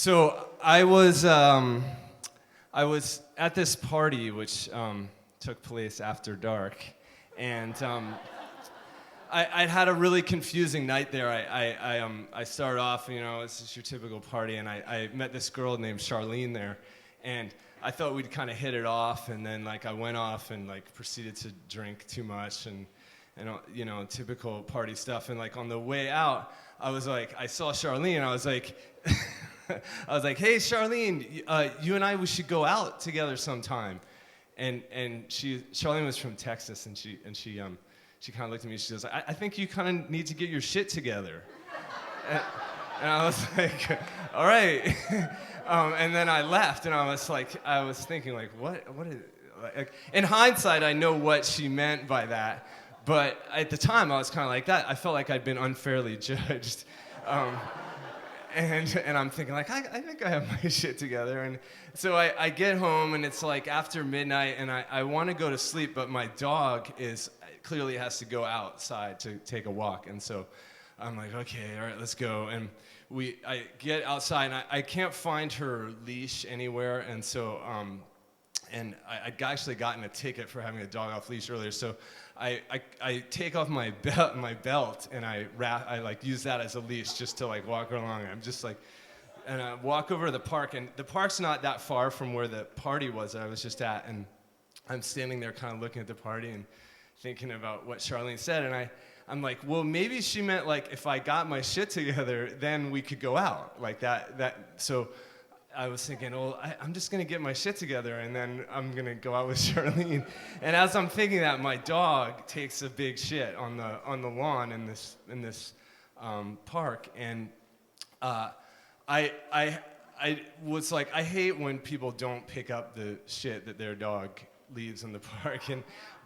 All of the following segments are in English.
So I was at this party which took place after dark, and I'd had a really confusing night there. I started off, it's just your typical party, and I met this girl named Charlene there, and I thought we'd kind of hit it off, and then I went off and proceeded to drink too much and typical party stuff. And on the way out, I saw Charlene, and I was like, hey Charlene, you and I, we should go out together sometime. And Charlene was from Texas, and she kind of looked at me. She goes, I think you kind of need to get your shit together. And I was like, all right. And then I left, and I was thinking what is, in hindsight, I know what she meant by that, but at the time I was kind of like that. I felt like I'd been unfairly judged. And I'm thinking I think I have my shit together. And so I get home, and it's after midnight, and I want to go to sleep, but my dog clearly has to go outside to take a walk. And so I'm like, okay, all right, let's go. And I get outside, and I can't find her leash anywhere. And so and I'd actually gotten a ticket for having a dog off leash earlier. So I take off my belt, and I use that as a leash just to walk her along. I'm just and I walk over to the park, and the park's not that far from where the party was that I was just at, and I'm standing there kind of looking at the party and thinking about what Charlene said, and I'm like, well, maybe she meant if I got my shit together, then we could go out so I was thinking, well, I'm just gonna get my shit together, and then I'm gonna go out with Charlene. And as I'm thinking that, my dog takes a big shit on the lawn in this park, and I was like, I hate when people don't pick up the shit that their dog leaves in the park,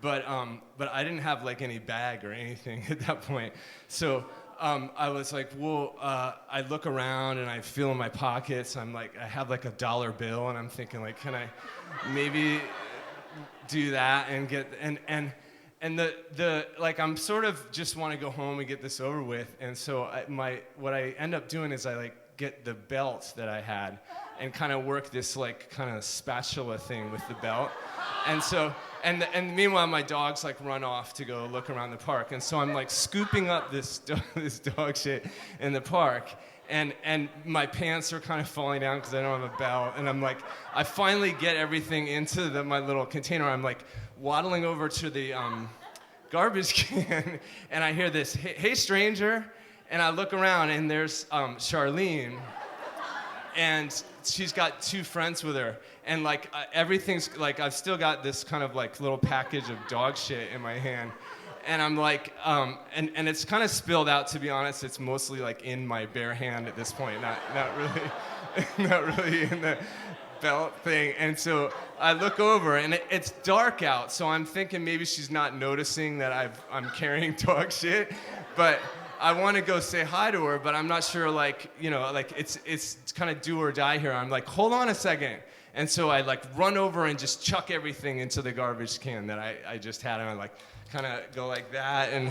but I didn't have any bag or anything at that point, so. I was like, well, I look around and I feel in my pockets. I have a dollar bill, and I'm thinking can I maybe do that and get and I'm sort of just want to go home and get this over with. And so what I end up doing is I get the belt that I had and kind of work this kind of spatula thing with the belt. And so, and meanwhile, my dogs run off to go look around the park. And so I'm scooping up this dog shit in the park. And my pants are kind of falling down because I don't have a belt. And I'm I finally get everything into my little container. I'm waddling over to the garbage can, and I hear this, hey stranger. And I look around, and there's Charlene. And she's got two friends with her, and everything's I've still got this kind of little package of dog shit in my hand, and I'm and it's kind of spilled out, to be honest. It's mostly in my bare hand at this point, not really not really in the belt thing. And so I look over, and it's dark out, so I'm thinking maybe she's not noticing that I'm carrying dog shit, but I want to go say hi to her, but I'm not sure, it's kind of do or die here. I'm hold on a second. And so I run over and just chuck everything into the garbage can that I just had, and I kind of go like that, and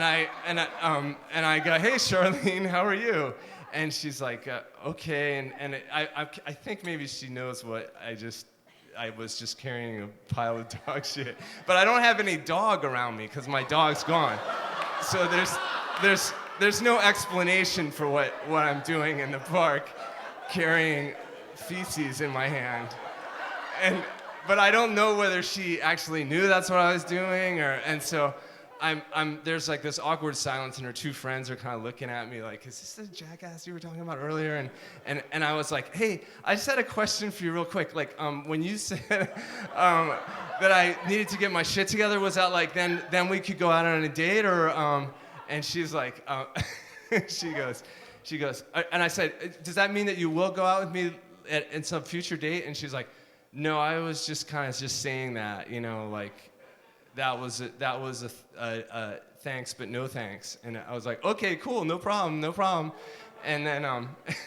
I go, hey Charlene, how are you? And she's okay, and I think maybe she knows what I was just carrying a pile of dog shit, but I don't have any dog around me because my dog's gone. So there's no explanation for what I'm doing in the park, carrying feces in my hand, but I don't know whether she actually knew that's what I was doing, and so there's this awkward silence, and her two friends are kind of looking at me is this the jackass you were talking about earlier? And I was like, hey, I just had a question for you real quick. When you said that I needed to get my shit together, was that then we could go out on a date, or and she's she goes, and I said, does that mean that you will go out with me at some future date? And she's like, no, I was just kind of just saying that, that was a thanks, but no thanks. And I was like, okay, cool, no problem. And then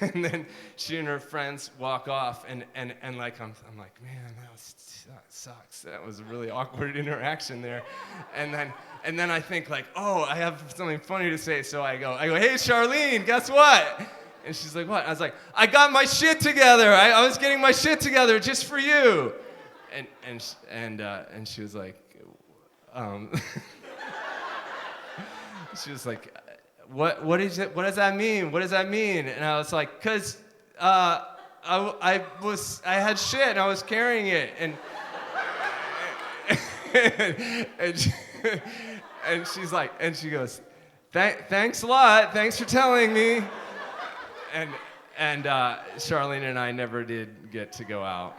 and then she and her friends walk off, and I'm like, man, that sucks. That was a really awkward interaction there. And then I think oh, I have something funny to say, so I go, hey Charlene, guess what? And she's like, what? I was like, I got my shit together. I was getting my shit together just for you. And she was like, she was like, what is it? What does that mean? What does that mean? And I was like, 'cause I had shit and I was carrying it, and and she's like, and she goes, thanks a lot, thanks for telling me. And Charlene and I never did get to go out.